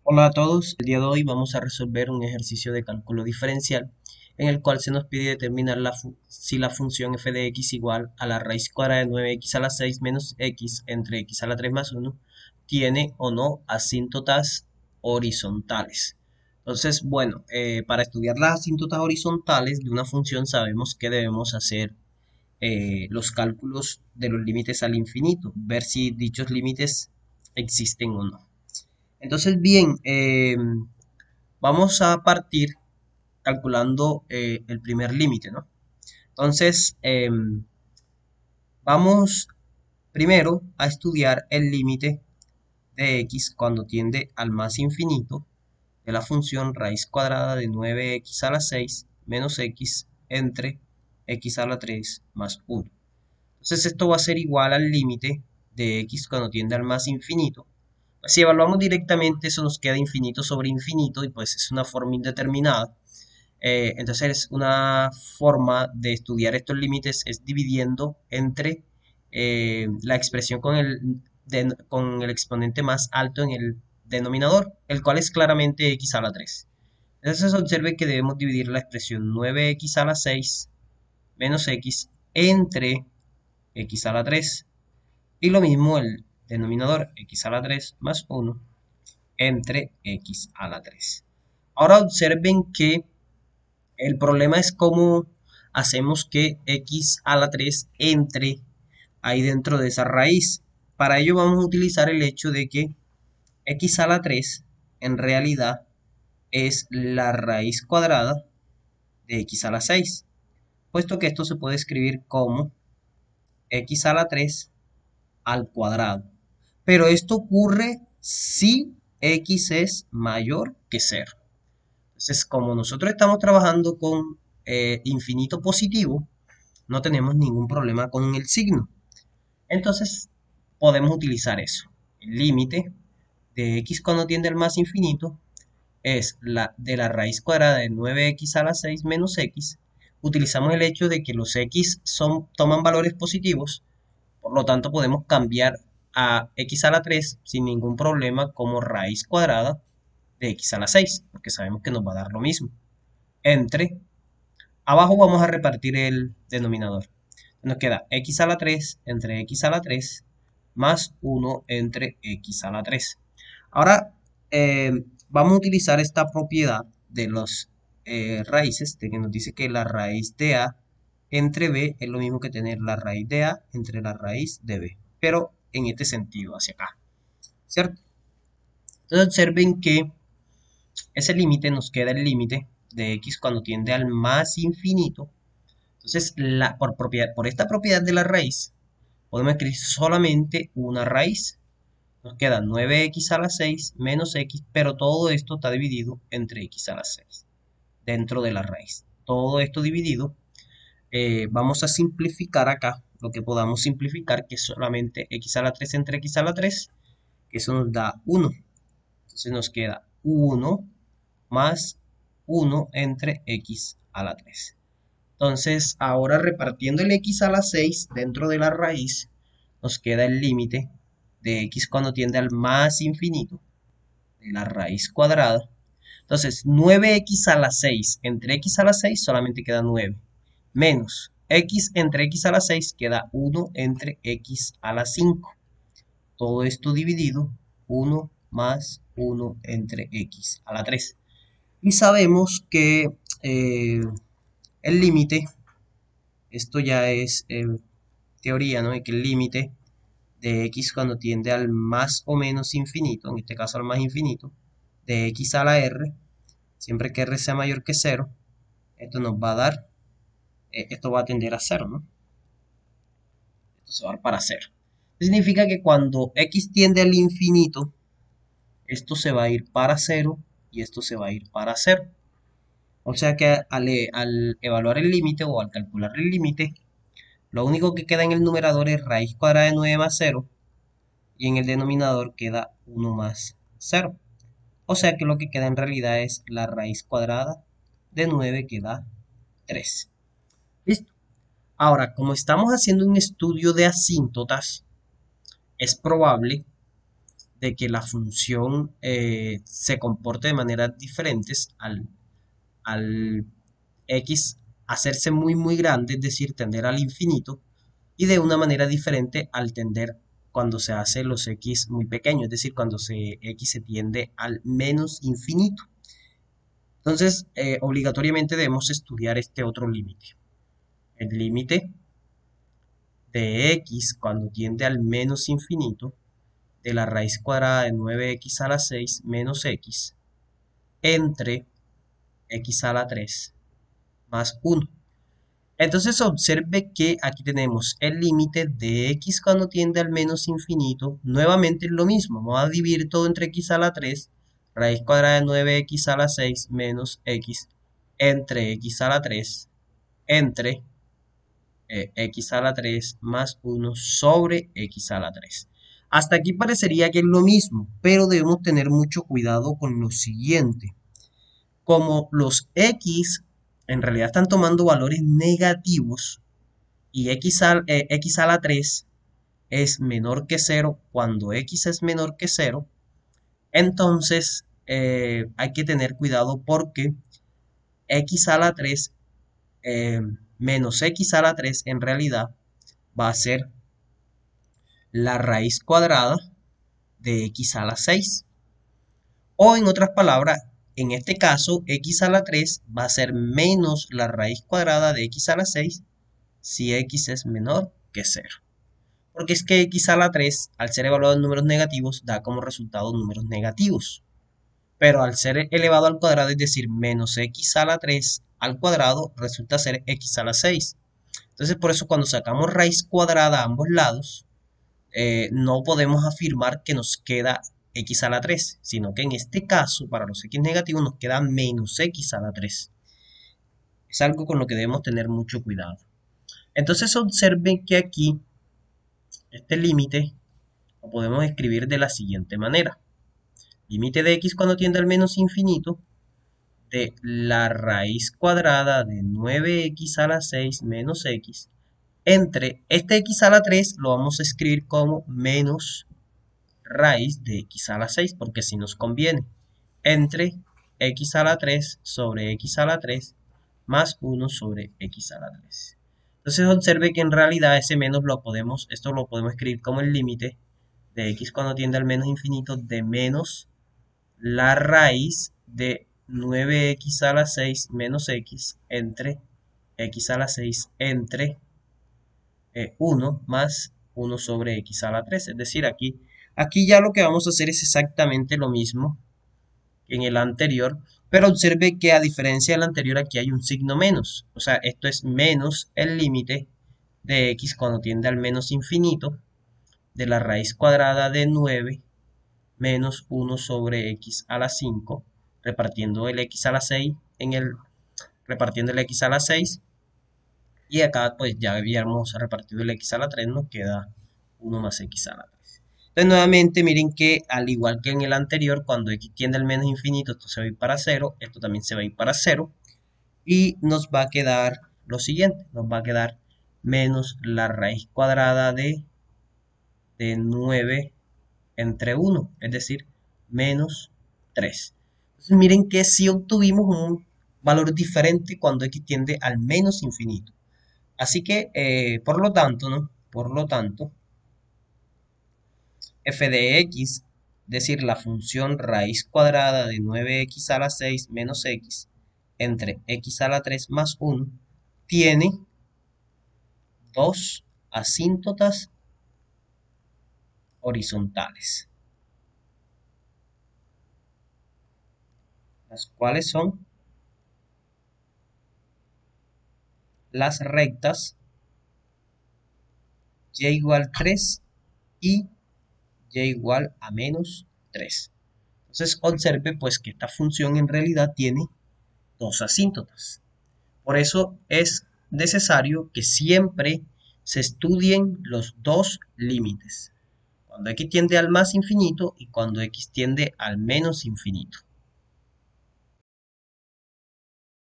Hola a todos, el día de hoy vamos a resolver un ejercicio de cálculo diferencial en el cual se nos pide determinar si la función f de x igual a la raíz cuadrada de 9x a la 6 menos x entre x a la 3 más 1 tiene o no asíntotas horizontales. Entonces, bueno, para estudiar las asíntotas horizontales de una función sabemos que debemos hacer los cálculos de los límites al infinito, ver si dichos límites existen o no. Entonces, bien, vamos a partir calculando el primer límite, ¿no? Entonces, vamos primero a estudiar el límite de x cuando tiende al más infinito de la función raíz cuadrada de 9x a la 6 menos x entre x a la 3 más 1. Entonces, esto va a ser igual al límite de x cuando tiende al más infinito. Si evaluamos directamente, eso nos queda infinito sobre infinito y pues es una forma indeterminada. Entonces, una forma de estudiar estos límites es dividiendo entre la expresión con el exponente más alto en el denominador, el cual es claramente x a la 3. Entonces, observe que debemos dividir la expresión 9x a la 6 menos x entre x a la 3. Y lo mismo el denominador x a la 3 más 1 entre x a la 3. Ahora observen que el problema es cómo hacemos que x a la 3 entre ahí dentro de esa raíz. Para ello vamos a utilizar el hecho de que x a la 3 en realidad es la raíz cuadrada de x a la 6, puesto que esto se puede escribir como x a la 3 al cuadrado. Pero esto ocurre si x es mayor que 0. Entonces, como nosotros estamos trabajando con infinito positivo, no tenemos ningún problema con el signo. Entonces, podemos utilizar eso. El límite de x cuando tiende al más infinito es la de la raíz cuadrada de 9x a la 6 menos x. Utilizamos el hecho de que los x toman valores positivos, por lo tanto podemos cambiar a x a la 3 sin ningún problema como raíz cuadrada de x a la 6, porque sabemos que nos va a dar lo mismo. Entre, abajo vamos a repartir el denominador. Nos queda x a la 3 entre x a la 3 más 1 entre x a la 3. Ahora vamos a utilizar esta propiedad de los raíces, de que nos dice que la raíz de a entre b es lo mismo que tener la raíz de a entre la raíz de b, pero en este sentido, hacia acá, ¿cierto? Entonces observen que ese límite nos queda el límite de x cuando tiende al más infinito. Entonces, por esta propiedad de la raíz, podemos escribir solamente una raíz. Nos queda 9x a la 6 menos x, pero todo esto está dividido entre x a la 6, dentro de la raíz. Todo esto dividido, vamos a simplificar acá lo que podamos simplificar, que es solamente x a la 3 entre x a la 3, que eso nos da 1. Entonces nos queda 1 más 1 entre x a la 3. Entonces, ahora repartiendo el x a la 6 dentro de la raíz, nos queda el límite de x cuando tiende al más infinito de la raíz cuadrada. Entonces, 9x a la 6 entre x a la 6 solamente queda 9, menos x entre x a la 6 queda 1 entre x a la 5. Todo esto dividido, 1 más 1 entre x a la 3. Y sabemos que el límite, esto ya es teoría, ¿no? De que el límite de x cuando tiende al más o menos infinito, en este caso al más infinito, de x a la r, siempre que r sea mayor que 0, esto nos va a dar, esto va a tender a 0, ¿no? Esto se va a dar para 0. Esto significa que cuando x tiende al infinito, esto se va a ir para 0 y esto se va a ir para 0. O sea que al evaluar el límite o al calcular el límite, lo único que queda en el numerador es raíz cuadrada de 9 más 0 y en el denominador queda 1 más 0. O sea que lo que queda en realidad es la raíz cuadrada de 9 que da 3. ¿Listo? Ahora, como estamos haciendo un estudio de asíntotas, es probable de que la función se comporte de maneras diferentes al x hacerse muy muy grande, es decir, tender al infinito, y de una manera diferente al tender cuando se hace los x muy pequeños, es decir, cuando x se tiende al menos infinito. Entonces, obligatoriamente debemos estudiar este otro límite. El límite de x cuando tiende al menos infinito de la raíz cuadrada de 9x a la 6 menos x entre x a la 3 más 1. Entonces observe que aquí tenemos el límite de x cuando tiende al menos infinito. Nuevamente es lo mismo. Vamos a dividir todo entre x a la 3. Raíz cuadrada de 9x a la 6 menos x entre x a la 3 entre x a la 3 más 1 sobre x a la 3. Hasta aquí parecería que es lo mismo, pero debemos tener mucho cuidado con lo siguiente. Como los x en realidad están tomando valores negativos y x a la 3 es menor que 0 cuando x es menor que 0, entonces hay que tener cuidado porque x a la 3 menos x a la 3 en realidad va a ser la raíz cuadrada de x a la 6. O en otras palabras, en este caso, x a la 3 va a ser menos la raíz cuadrada de x a la 6 si x es menor que 0. Porque es que x a la 3, al ser evaluado en números negativos, da como resultado números negativos. Pero al ser elevado al cuadrado, es decir, menos x a la 3 al cuadrado, resulta ser x a la 6. Entonces, por eso cuando sacamos raíz cuadrada a ambos lados, no podemos afirmar que nos queda x a la 3, sino que en este caso, para los x negativos, nos queda menos x a la 3. Es algo con lo que debemos tener mucho cuidado. Entonces observen que aquí, este límite, lo podemos escribir de la siguiente manera. Límite de x cuando tiende al menos infinito de la raíz cuadrada de 9x a la 6 menos x entre este x a la 3 lo vamos a escribir como menos raíz de x a la 6 porque así nos conviene, entre x a la 3 sobre x a la 3 más 1 sobre x a la 3. Entonces observe que en realidad ese menos esto lo podemos escribir como el límite de x cuando tiende al menos infinito de menos la raíz de 9x a la 6 menos x entre x a la 6 entre 1 más 1 sobre x a la 3. Es decir, aquí ya lo que vamos a hacer es exactamente lo mismo que en el anterior, pero observe que a diferencia del anterior aquí hay un signo menos. O sea, esto es menos el límite de x cuando tiende al menos infinito de la raíz cuadrada de 9 menos 1 sobre x a la 5, repartiendo el x a la 6 repartiendo el x a la 6, y acá pues ya habíamos repartido el x a la 3, nos queda 1 más x a la 3. Entonces nuevamente miren que al igual que en el anterior, cuando x tiende al menos infinito, esto se va a ir para 0, esto también se va a ir para 0, y nos va a quedar lo siguiente, nos va a quedar menos la raíz cuadrada de 9 entre 1, es decir, menos 3. Entonces miren que sí obtuvimos un valor diferente cuando x tiende al menos infinito. Así que, por lo tanto, ¿no? Por lo tanto, f de x, es decir, la función raíz cuadrada de 9x a la 6 menos x entre x a la 3 más 1, tiene dos asíntotas horizontales, las cuales son las rectas y igual 3 y y igual a menos 3. Entonces observe pues que esta función en realidad tiene dos asíntotas. Por eso es necesario que siempre se estudien los dos límites, cuando x tiende al más infinito y cuando x tiende al menos infinito.